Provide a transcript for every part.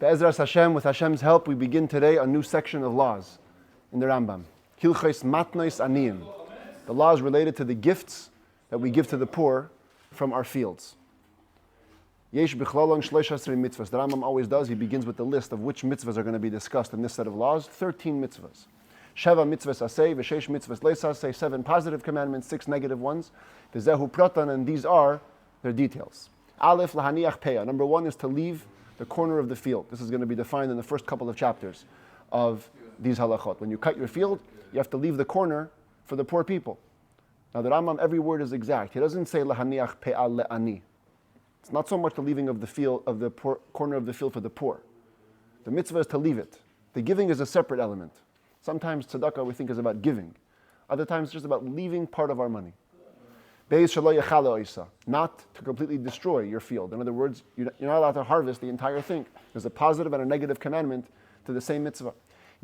Be'ezras Hashem, with Hashem's help, we begin today a new section of laws in the Rambam. Hilchos Matnos Aniyim. The laws related to the gifts that we give to the poor from our fields. Yesh b'chlalon shlosh asrei mitzvahs. The Rambam always does. He begins with the list of which mitzvahs are going to be discussed in this set of laws. 13 mitzvahs. Sheva mitzvahs aseh, v'sheish mitzvahs leis aseh. 7 positive commandments, 6 negative ones. V'zehu pratan, and these are their details. Aleph lahaniach peah. Number 1 is to leave the corner of the field. This is going to be defined in the first couple of chapters of these halachot. When you cut your field, you have to leave the corner for the poor people. Now the Rambam, every word is exact. He doesn't say lahaniach pe'ah le'ani. It's not so much the leaving of the field, of the corner of the field for the poor. The mitzvah is to leave it. The giving is a separate element. Sometimes tzedakah we think is about giving. Other times it's just about leaving part of our money. Not to completely destroy your field. In other words, you're not allowed to harvest the entire thing. There's a positive and a negative commandment to the same mitzvah.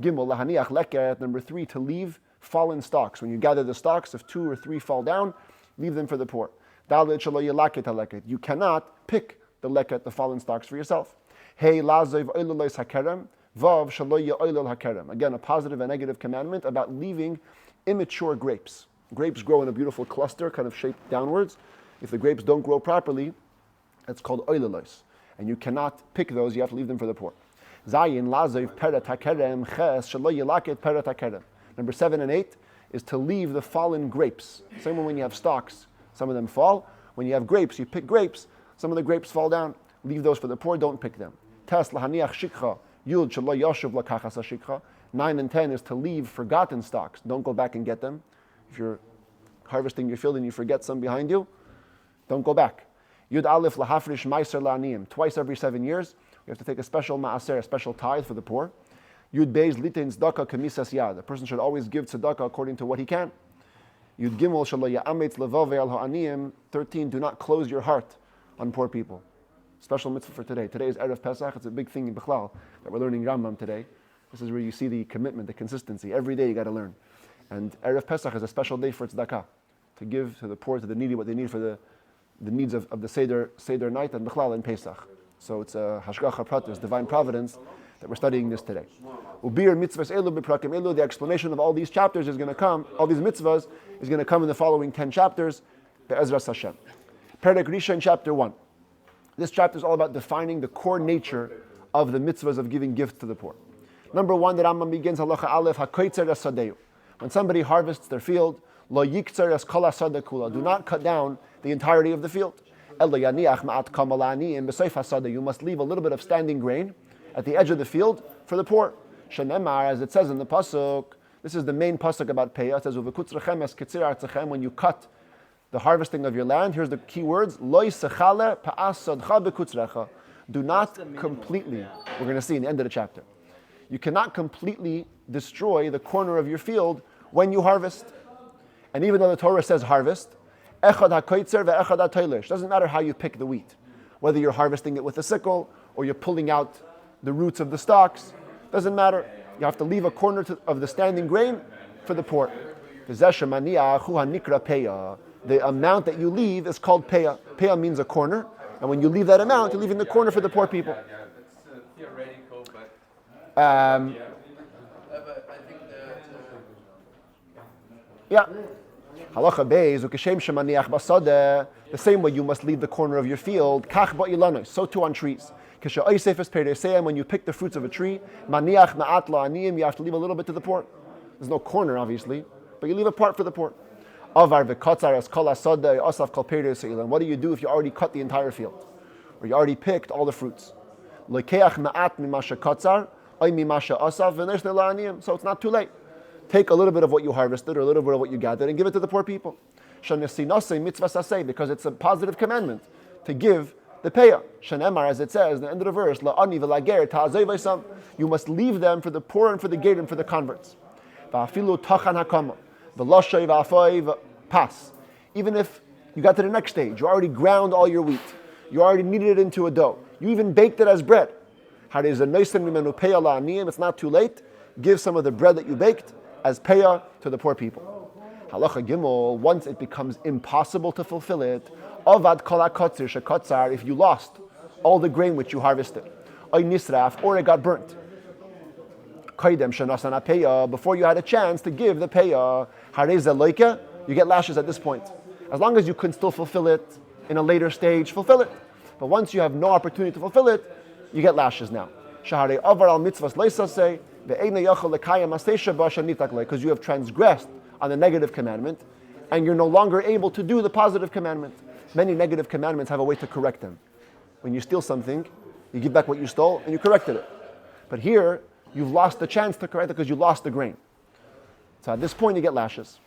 Gimel lahaniach leket. Number 3, to leave fallen stalks. When you gather the stalks, if 2 or 3 fall down, leave them for the poor. Dalet shelo yelaket haleket. You cannot pick the leket, the fallen stalks, for yourself. Hey lazev oilolos hakerem, vav shelo yeoilol hakerem. Again, a positive and negative commandment about leaving immature grapes. Grapes grow in a beautiful cluster, kind of shaped downwards. If the grapes don't grow properly, it's called oilolos. And you cannot pick those, you have to leave them for the poor. Zayin lazev peret hakerem, ches shelo yelaket peret hakerem. Number 7 and 8 is to leave the fallen grapes. Same when you have stalks, some of them fall. When you have grapes, you pick grapes, some of the grapes fall down. Leave those for the poor, don't pick them. Tes lahaniach shikha, yud shelo yashuv lakachas hashikha. 9 and 10 is to leave forgotten stalks. Don't go back and get them. If you're harvesting your field and you forget some behind you, don't go back. Yud aleph lahafrish meiser la'aniyim. Twice every 7 years, you have to take a special ma'aser, a special tithe for the poor. Yud beis litein tzedakah kemisas yad. A person should always give tzedakah according to what he can. Yud gimel shelo ya'ametz levavei al ha'aniyim. 13, do not close your heart on poor people. Special mitzvah for today. Today is Erev Pesach. It's a big thing in Bechlal that we're learning Rambam today. This is where you see the commitment, the consistency. Every day you got to learn. And Erev Pesach is a special day for tzedakah, to give to the poor, to the needy, what they need for the needs of the Seder night and Bechlal and Pesach. So it's a hashgacha pratis, divine providence, that we're studying this today. Ubir mitzvahs elu b'prakim elu. The explanation of all these chapters is going to come, all these mitzvahs is going to come in the following 10 chapters. Be'ezras Hashem. Perek Rishon, chapter 1. This chapter is all about defining the core nature of the mitzvahs of giving gifts to the poor. Number 1, the Rambam begins halacha aleph hakoitzer asadeu. When somebody harvests their field, lo yikzer es kol asada kula. Do not cut down the entirety of the field. Elo yaniach ma'at kamal aniyim b'seif hasada. You must leave a little bit of standing grain at the edge of the field for the poor. Shenemar, as it says in the pasuk, this is the main pasuk about peah. It says, "Uvekutzrechem es kitzir artzachem." When you cut the harvesting of your land, here's the key words: Lo yisachale pa'asodcha bekutzrecha. Do not completely. We're going to see in the end of the chapter. You cannot completely destroy the corner of your field when you harvest. And even though the Torah says harvest, echad hakoitzer ve'echad hatoilish. Doesn't matter how you pick the wheat, whether you're harvesting it with a sickle or you're pulling out the roots of the stalks. Doesn't matter. You have to leave a corner of the standing grain for the poor. The amount that you leave is called peah. Peah means a corner, and when you leave that amount, you're leaving the corner for the poor people. Yeah. Halacha beis ukeshem shemaniach basada. The same way you must leave the corner of your field. Kach ba'ilanos. So too on trees. When you pick the fruits of a tree, maniach ma'at la'aniyim, you have to leave a little bit to the poor. There's no corner, obviously, but you leave a part for the poor. Avar v'katzar es kol asada asav kol peiros se'ilan. What do you do if you already cut the entire field, or you already picked all the fruits? Lokeach ma'at mimasha katzar ay mimasha asav v'neshne la'aniyim. So it's not too late. Take a little bit of what you harvested or a little bit of what you gathered and give it to the poor people. Shanesinase mitzvah saseh, because it's a positive commandment to give the peah. Shenemar, as it says in the end of the verse, la'ani v'lager ta'azei v'sam. You must leave them for the poor and for the gate and for the converts. Va'afilu tachan hakama v'loshay v'afoi pas. Even if you got to the next stage, you already ground all your wheat, you already kneaded it into a dough, you even baked it as bread. It's not too late. Give some of the bread that you baked as peah to the poor people. Halacha Gimel, once it becomes impossible to fulfill it, avad kol hakotzir shekotzar, if you lost all the grain which you harvested, oy nisraf, or it got burnt. Kaidem shenasan hapeya, before you had a chance to give the peya, hareza loika, you get lashes at this point. As long as you can still fulfill it in a later stage, fulfill it. But once you have no opportunity to fulfill it, you get lashes now. Shaharei avar al mitzvahs leisasei ve'eina yachol lekayam asesha b'ashanitak le, because you have transgressed on the negative commandment, and you're no longer able to do the positive commandment. Many negative commandments have a way to correct them. When you steal something, you give back what you stole, and you corrected it. But here, you've lost the chance to correct it because you lost the grain. So at this point, you get lashes.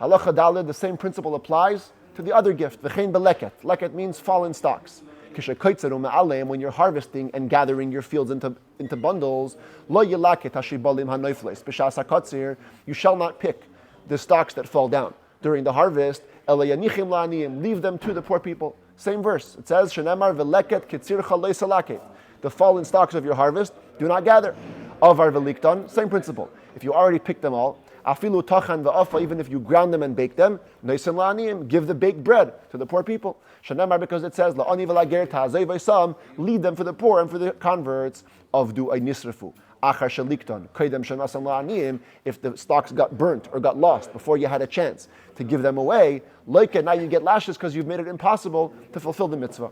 Halacha daled, the same principle applies to the other gift, v'chein beleket. Leket means fallen stalks. When you're harvesting and gathering your fields into bundles, lo yelaket hashibalim hanoifles b'shas hakatzir, you shall not pick the stalks that fall down during the harvest. Ela yanichim la'aniyim, leave them to the poor people. Same verse. It says, shenemar v'leket kitzircha leisalaket. The fallen stalks of your harvest do not gather. Avar v'likton, same principle. If you already picked them all, afilu tachan v'afa, even if you ground them and bake them, noisim la'aniyim, give the baked bread to the poor people. Shenemar, because it says, la'ani v'lager ta'azei v'isam, lead them for the poor and for the converts of du'ay nisrafu. Achar shalikton, kaidem shenasam la'aniyim, if the stalks got burnt or got lost before you had a chance to give them away, like now you get lashes because you've made it impossible to fulfill the mitzvah.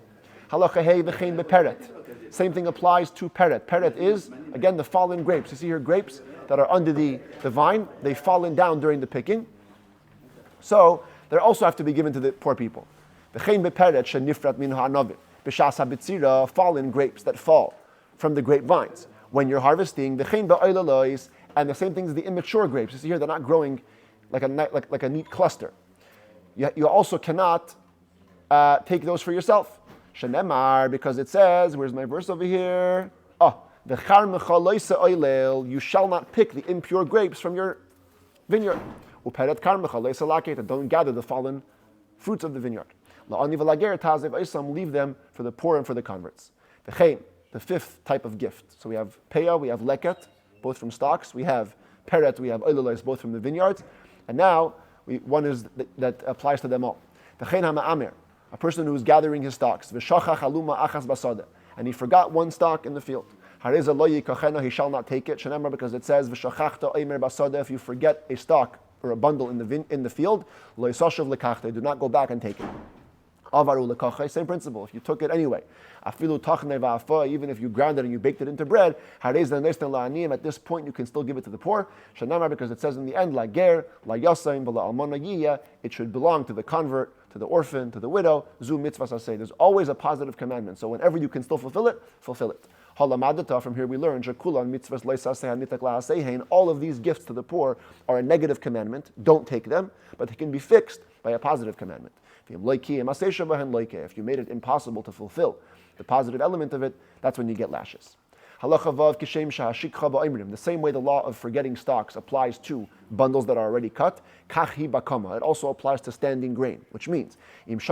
Halacha hey v'chein beperet. Same thing applies to peret. Peret is, again, the fallen grapes. You see here grapes that are under the vine, they've fallen down during the picking. So they also have to be given to the poor people. V'chein beperet shenifrat min ha'anavim. B'shas habitzira, fallen grapes that fall from the grapevines. When you're harvesting, v'chein ba'oilalois, and the same thing as the immature grapes. You see here, they're not growing like a neat cluster. You also cannot take those for yourself. Shenemar, because it says, where's my verse over here? You shall not pick the impure grapes from your vineyard. Don't gather the fallen fruits of the vineyard. Leave them for the poor and for the converts. The fifth type of gift. So we have peya, we have leket, both from stocks. We have peret, we have oilolais, both from the vineyards. And now, one is that applies to them all. A person who is gathering his stocks, and he forgot one stock in the field. He shall not take it, because it says, if you forget a stock or a bundle in the field, do not go back and take it. Same principle. If you took it anyway, even if you ground it and you baked it into bread, at this point you can still give it to the poor. Because it says in the end, it should belong to the convert, to the orphan, to the widow. Zu mitzvah say. There's always a positive commandment. So whenever you can still fulfill it, fulfill it. From here we learn, all of these gifts to the poor are a negative commandment. Don't take them, but they can be fixed by a positive commandment. If you made it impossible to fulfill the positive element of it, that's when you get lashes. The same way the law of forgetting stalks applies to bundles that are already cut, it also applies to standing grain, which means if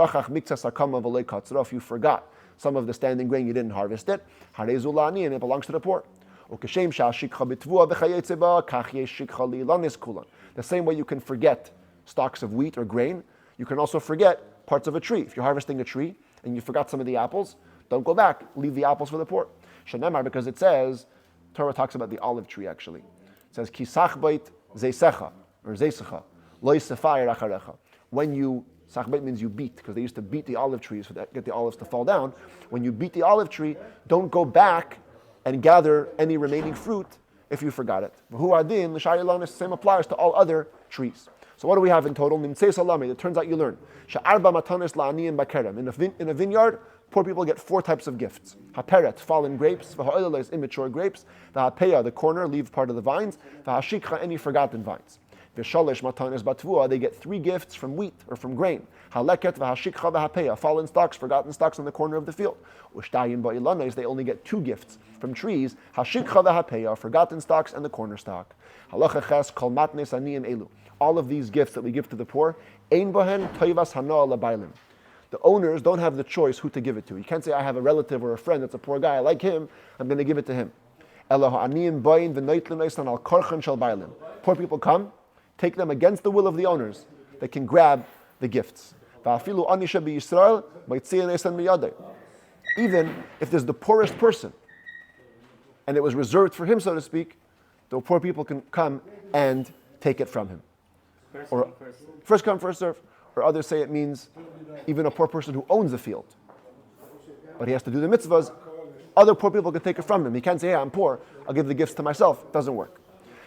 you forgot some of the standing grain, you didn't harvest it, it belongs to the poor. The same way you can forget stalks of wheat or grain, you can also forget parts of a tree. If you're harvesting a tree and you forgot some of the apples, don't go back. Leave the apples for the poor. Shenemar, because it says, Torah talks about the olive tree actually. It says, Kisach bait zeisecha, or zeisecha, lo yisefayir acharecha. When you, sachbait means you beat, because they used to beat the olive trees to get the olives to fall down. When you beat the olive tree, don't go back and gather any remaining fruit if you forgot it. The same applies to all other trees. So what do we have in total? It turns out you learn. In a vineyard, poor people get 4 types of gifts. Haperet, fallen grapes. V'ha'oilolais, immature grapes. V'hapeya, the corner, leave part of the vines. V'hashikha, any forgotten vines. V'shalish matanes batvua, they get 3 gifts from wheat or from grain. Haleket, v'hashikha, v'hapeya, fallen stalks, forgotten stalks on the corner of the field. Ushtayim ba'ilanes, they only get 2 gifts from trees. Hashikha, v'hapeya, forgotten stalks and the corner stalk. Halacha ches, kol matnes aniyim elu. All of these gifts that we give to the poor, ein bohen toivas hanoah labailim. The owners don't have the choice who to give it to. You can't say, I have a relative or a friend that's a poor guy, I like him, I'm going to give it to him. Poor people come, take them against the will of the owners. They can grab the gifts. Even if there's the poorest person and it was reserved for him, so to speak, the poor people can come and take it from him. First come, first serve. Or others say it means even a poor person who owns the field, but he has to do the mitzvahs. Other poor people can take it from him. He can't say, hey, I'm poor, I'll give the gifts to myself. It doesn't work.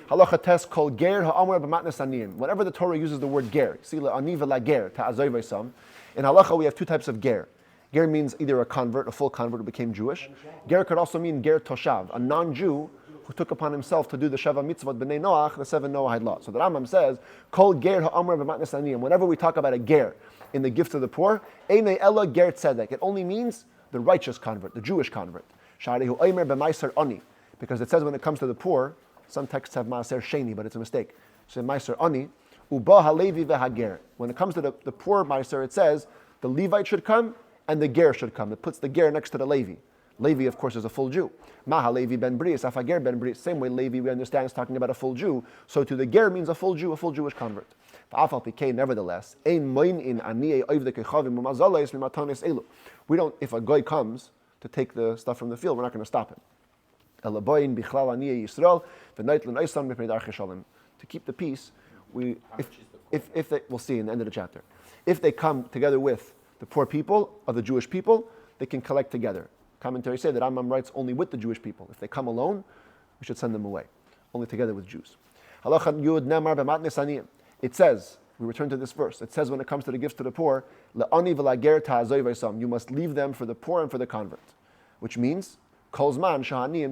Halacha test called ger ha'amar b'matnas aniyim. Whenever the Torah uses the word ger, see la'ani v'la ta'azoy v'sam. In halacha we have two types of ger. Ger means either a convert, a full convert who became Jewish. Ger could also mean ger toshav, a non-Jew who took upon himself to do the Sheva Mitzvot B'nai Noach, the 7 Noahide laws. So the Rambam says, Kol ger ha'amar b'matnas aniyim. Whenever we talk about a ger in the gift of the poor, einei ella ger tzedek. It only means the righteous convert, the Jewish convert. Sha'arehu oimer b'maiser ani. Because it says when it comes to the poor, some texts have maaser sheni, but it's a mistake. So maiser ani, uba halevi v'hager. When it comes to the poor maiser, it says the Levite should come and the ger should come. It puts the ger next to the Levi. Levi, of course, is a full Jew. Maha Levi ben Bris, Afager ben Bris. Same way Levi, we understand, is talking about a full Jew. So to the ger means a full Jew, a full Jewish convert. Nevertheless, we don't, if a guy comes to take the stuff from the field, we're not going to stop him. To keep the peace, if they, we'll see in the end of the chapter. If they come together with the poor people of the Jewish people, they can collect together. Commentaries say that Rambam writes only with the Jewish people. If they come alone, we should send them away. Only together with Jews. It says, we return to this verse, it says when it comes to the gifts to the poor, you must leave them for the poor and for the convert. Which means, the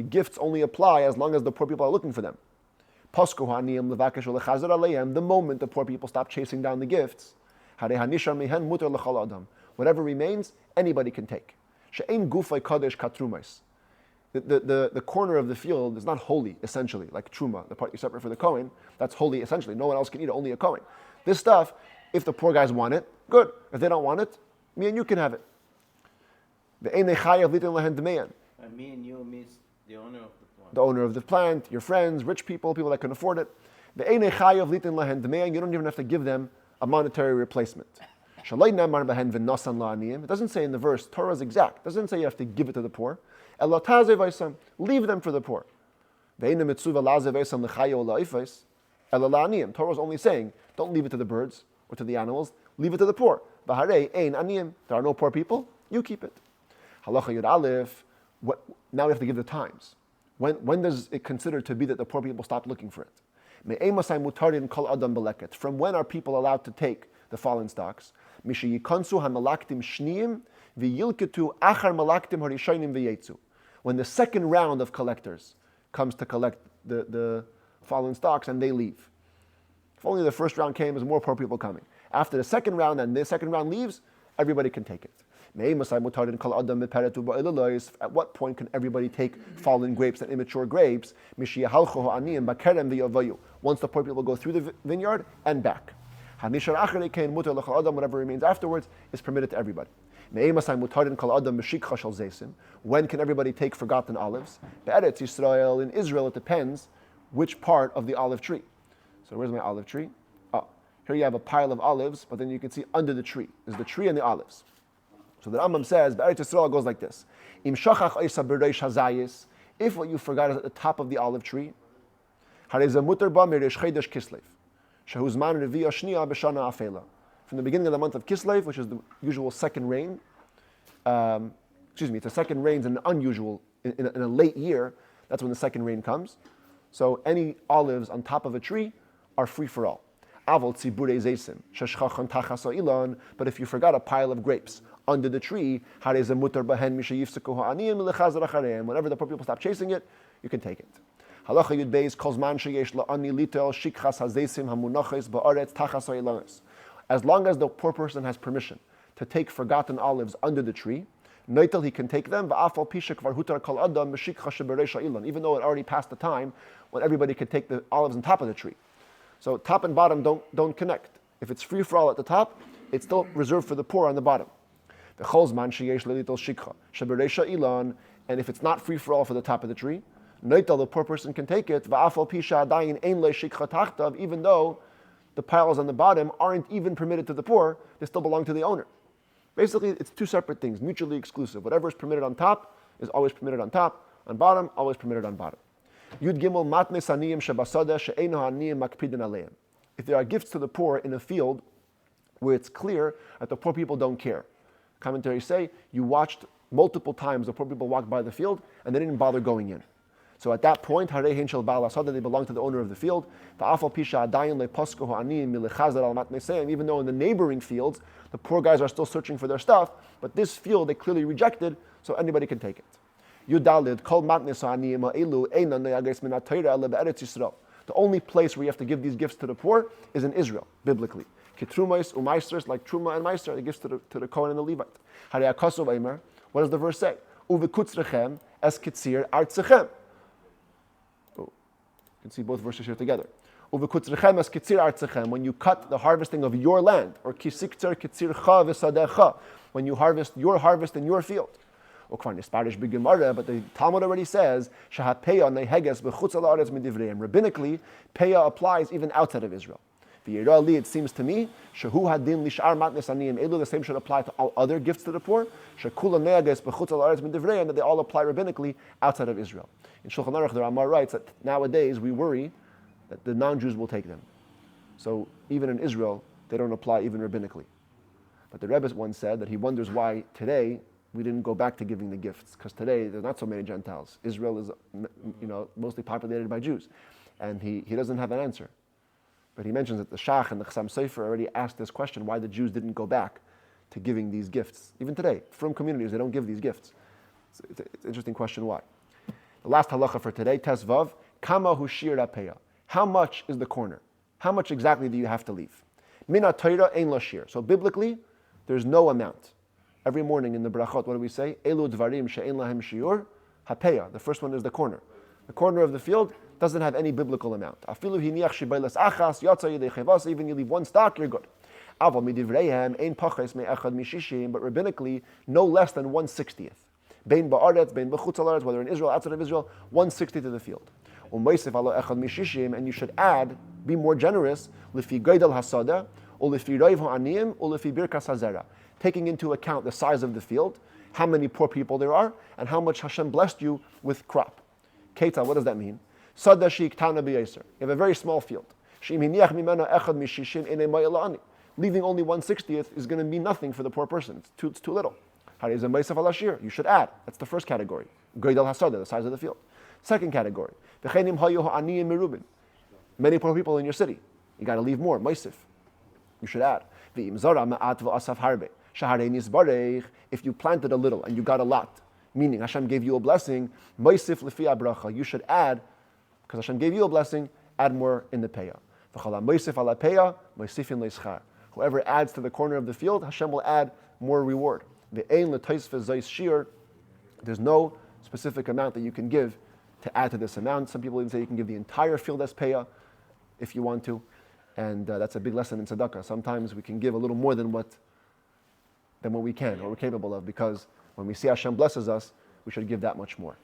gifts only apply as long as the poor people are looking for them. The moment the poor people stop chasing down the gifts, whatever remains, anybody can take. The corner of the field is not holy, essentially, like truma, the part you separate for the Kohen, that's holy, essentially. No one else can eat it, only a Kohen. This stuff, if the poor guys want it, good. If they don't want it, me and you can have it. And me and you means the owner of the plant. The owner of the plant, your friends, rich people, people that can afford it. You don't even have to give them a monetary replacement. It doesn't say in the verse, Torah is exact. It doesn't say you have to give it to the poor. Leave them for the poor. Torah is only saying, don't leave it to the birds or to the animals, leave it to the poor. There are no poor people, you keep it. Now we have to give the times. When does it consider to be that the poor people stop looking for it? From when are people allowed to take the fallen stocks? When the second round of collectors comes to collect the fallen stocks and they leave. If only the first round came, there's more poor people coming. After the second round and the second round leaves, everybody can take it. At what point can everybody take fallen grapes and immature grapes? Once the poor people go through the vineyard and back. Whatever remains afterwards is permitted to everybody. When can everybody take forgotten olives? In Israel, it depends which part of the olive tree. So where's my olive tree? Oh, here you have a pile of olives, but then you can see under the tree is the tree and the olives. So the Rambam says, Be'eretz Yisrael goes like this. If what you forgot is at the top of the olive tree, from the beginning of the month of Kislev, which is the usual second rain, it's the second rains in an unusual, in a late year, that's when the second rain comes. So any olives on top of a tree are free for all. But if you forgot a pile of grapes under the tree, whenever the poor people stop chasing it, you can take it. As long as the poor person has permission to take forgotten olives under the tree, noitel he can take them, even though it already passed the time when everybody could take the olives on top of the tree. So top and bottom don't connect. If it's free for all at the top, it's still reserved for the poor on the bottom. And if it's not free for all for the top of the tree, noitel the poor person can take it, even though the piles on the bottom aren't even permitted to the poor, they still belong to the owner. Basically, it's two separate things, mutually exclusive. Whatever is permitted on top is always permitted on top. on bottom, always permitted on bottom. Yud Gimel Matnos Aniyim Shebasada She'eino Aniyim Makpidin Aleim. If there are gifts to the poor in a field where it's clear that the poor people don't care. Commentaries say you watched multiple times the poor people walked by the field and they didn't bother going in. So at that point, they belong to the owner of the field. Even though in the neighboring fields, the poor guys are still searching for their stuff, but this field they clearly rejected, so anybody can take it. The only place where you have to give these gifts to the poor is in Israel, biblically. Kitrumais umaisters, like Truma and Meister, the gifts to the Kohen and the Levite. What does the verse say? Uvekutzrechem es kitzir artzechem. You can see both verses here together. Uvekutzrechem es kitzir artzechem, when you cut the harvesting of your land, or kisikter kitzircha v'sadecha, when you harvest your harvest in your field. But the Talmud already says, rabbinically, peya applies even outside of Israel. It seems to me, the same should apply to all other gifts to the poor, that they all apply rabbinically outside of Israel. In Shulchan Aruch, the Rambam writes that nowadays we worry that the non-Jews will take them. So even in Israel, they don't apply even rabbinically. But the Rebbe once said that he wonders why today we didn't go back to giving the gifts, because today there's not so many Gentiles. Israel is, mostly populated by Jews, and he doesn't have an answer. But he mentions that the Shach and the Chassam Sofer already asked this question, why the Jews didn't go back to giving these gifts. Even today, from communities, they don't give these gifts. It's an interesting question why. The last halacha for today, Tes Vav, Kama hu shir rapeya. How much is the corner? How much exactly do you have to leave? Mina Torah ein lo shir. So biblically, there's no amount. Every morning in the brachot, what do we say? Elu dvarim she'ein lahem shiur hapeya. The first one is the corner. The corner of the field doesn't have any biblical amount. Afilu hiniach shibailas achas yatsa yedei chevas. Even you leave one stock, you're good. Aval midivreihem ein paches me'echad mishishim. But rabbinically, no less than 1/60th. Bein ba'aretz, bein b'chutz ha'aretz, whether in Israel, outside of Israel, 1/60th to the field. U'meisef alo echad mishishim, and you should add, be more generous, lifi gaydel hasada, or lifi rayv ha'aniyim, or lifi birkas hazera. Taking into account the size of the field, how many poor people there are, and how much Hashem blessed you with crop. Keita, what does that mean? Sada sheik tana b'yaser. You have a very small field. Leaving only 1/60th is going to mean nothing for the poor person. It's too little. You should add. That's the first category. The size of the field. Second category. Many poor people in your city. You got to leave more. You should add. If you planted a little and you got a lot, meaning Hashem gave you a blessing, you should add, because Hashem gave you a blessing, add more in the payah. Whoever adds to the corner of the field, Hashem will add more reward. There's no specific amount that you can give to add to this amount. Some people even say you can give the entire field as payah if you want to, and that's a big lesson in tzedakah. Sometimes we can give a little more than what we can or we're capable of, because when we see Hashem blesses us, we should give that much more.